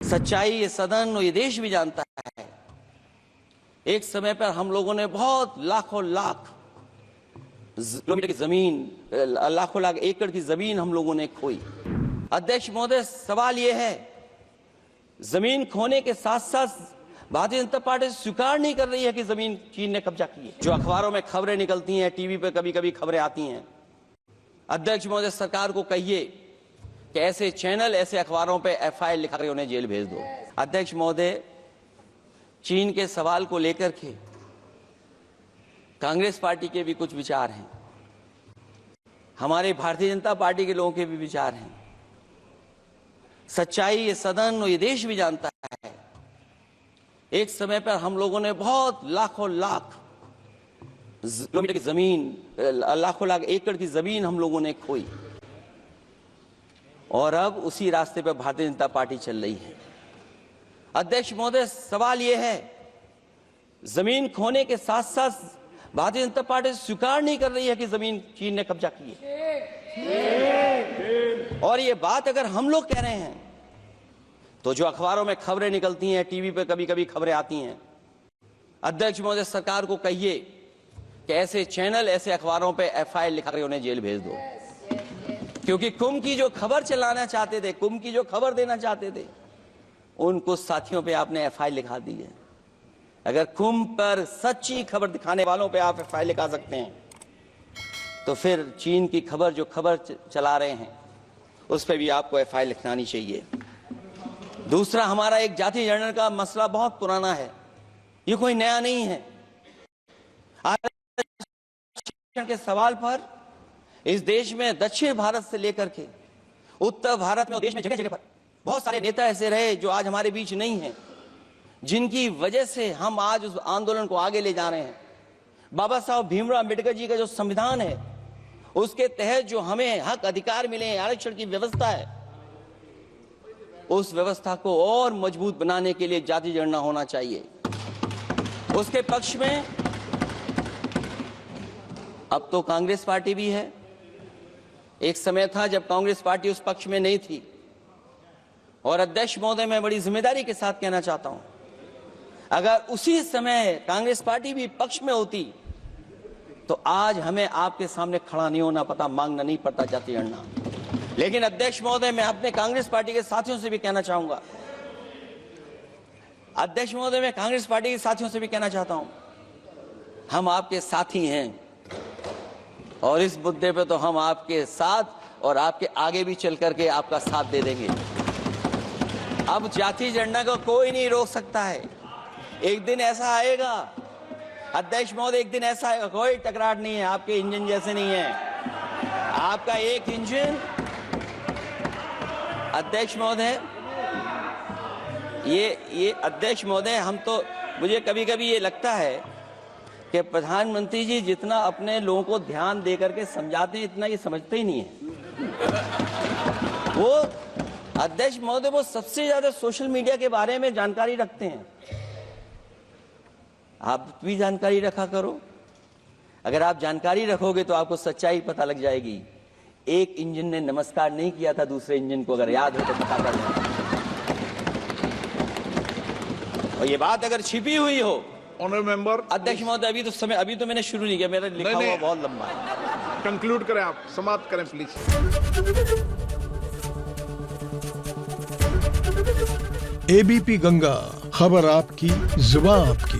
सच्चाई ये सदन और ये देश भी जानता है। एक समय पर हम लोगों ने बहुत लाखों लाख किलोमीटर की जमीन, लाखों लाख एकड़ की जमीन हम लोगों ने खोई। अध्यक्ष महोदय, सवाल यह है, जमीन खोने के साथ साथ भारतीय जनता पार्टी स्वीकार नहीं कर रही है कि जमीन चीन ने कब्जा की है। जो अखबारों में खबरें निकलती हैं, टीवी पे कभी कभी खबरें आती हैं, अध्यक्ष महोदय सरकार को कहिए कि ऐसे चैनल, ऐसे अखबारों पे एफआईआर लिखा कर उन्हें जेल भेज दो। अध्यक्ष महोदय, चीन के सवाल को लेकर के कांग्रेस पार्टी के भी कुछ विचार हैं, हमारे भारतीय जनता पार्टी के लोगों के भी विचार हैं। सच्चाई ये सदन और ये देश भी जानता है। एक समय पर हम लोगों ने बहुत लाखों लाख किलोमीटर की जमीन, लाखों लाख एकड़ की जमीन हम लोगों ने खोई, और अब उसी रास्ते पर भारतीय जनता पार्टी चल रही है। अध्यक्ष महोदय, सवाल यह है, जमीन खोने के साथ साथ भारतीय जनता पार्टी स्वीकार नहीं कर रही है कि जमीन चीन ने कब्जा की है। और ये बात अगर हम लोग कह रहे हैं तो जो अखबारों में खबरें निकलती हैं, टीवी पे कभी कभी खबरें आती हैं, अध्यक्ष महोदय सरकार को कहिए कि ऐसे चैनल, ऐसे अखबारों पे एफआईआर लिखा कर उन्हें जेल भेज दो। क्योंकि कुंभ की जो खबर चलाना चाहते थे, कुंभ की जो खबर देना चाहते थे, उन कुछ साथियों पे आपने एफआईआर लिखा दी है। अगर कुंभ पर सच्ची खबर दिखाने वालों पे आप एफआईआर लिखा सकते हैं, तो फिर चीन की खबर, जो खबर चला रहे हैं, उस पर भी आपको एफआईआर लिखवानी चाहिए। दूसरा, हमारा एक जाति जनगणना का मसला बहुत पुराना है, ये कोई नया नहीं है। आरक्षण के सवाल पर इस देश में दक्षिण भारत से लेकर के उत्तर भारत में, देश में जगह जगह पर बहुत सारे नेता ऐसे रहे जो आज हमारे बीच नहीं हैं, जिनकी वजह से हम आज उस आंदोलन को आगे ले जा रहे हैं। बाबा साहब भीमराव अम्बेडकर जी का जो संविधान है, उसके तहत जो हमें हक अधिकार मिले हैं, आरक्षण की व्यवस्था है, उस व्यवस्था को और मजबूत बनाने के लिए जाति जनगणना होना चाहिए। उसके पक्ष में अब तो कांग्रेस पार्टी भी है। एक समय था जब कांग्रेस पार्टी उस पक्ष में नहीं थी। और अध्यक्ष महोदय, मैं बड़ी जिम्मेदारी के साथ कहना चाहता हूं, अगर उसी समय कांग्रेस पार्टी भी पक्ष में होती तो आज हमें आपके सामने खड़ा नहीं होना पता, मांगना नहीं पड़ता जाति जनगणना। लेकिन अध्यक्ष महोदय, मैं अपने कांग्रेस पार्टी के साथियों से भी कहना चाहूंगा, अध्यक्ष महोदय, मैं कांग्रेस पार्टी के साथियों से भी कहना चाहता हूं, हम आपके साथी हैं और इस मुद्दे पे तो हम आपके साथ और आपके आगे भी चल करके आपका साथ दे देंगे। अब जाति जनगणना को कोई नहीं रोक सकता है। एक दिन ऐसा आएगा अध्यक्ष महोदय, एक दिन ऐसा आएगा, कोई टकरार नहीं है, आपके इंजन जैसे नहीं है। आपका एक इंजन, अध्यक्ष महोदय, ये अध्यक्ष महोदय, हम तो, मुझे कभी कभी ये लगता है कि प्रधानमंत्री जी जितना अपने लोगों को ध्यान दे करके समझाते हैं, इतना ये समझते ही नहीं है। वो अध्यक्ष महोदय, वो सबसे ज्यादा सोशल मीडिया के बारे में जानकारी रखते हैं। आप भी जानकारी रखा करो। अगर आप जानकारी रखोगे तो आपको सच्चाई पता लग जाएगी। एक इंजन ने नमस्कार नहीं किया था दूसरे इंजन को, अगर याद हो तो पता कर लेना। और ये बात अगर छिपी हुई हो, ऑनरेबल मेंबर, अध्यक्ष महोदय, अभी तो मैंने शुरू नहीं किया, मेरा लिखा हुआ बहुत लंबा है। कंक्लूड करें, आप समाप्त करें प्लीज। एबीपी गंगा, खबर आपकी, जुबान आपकी।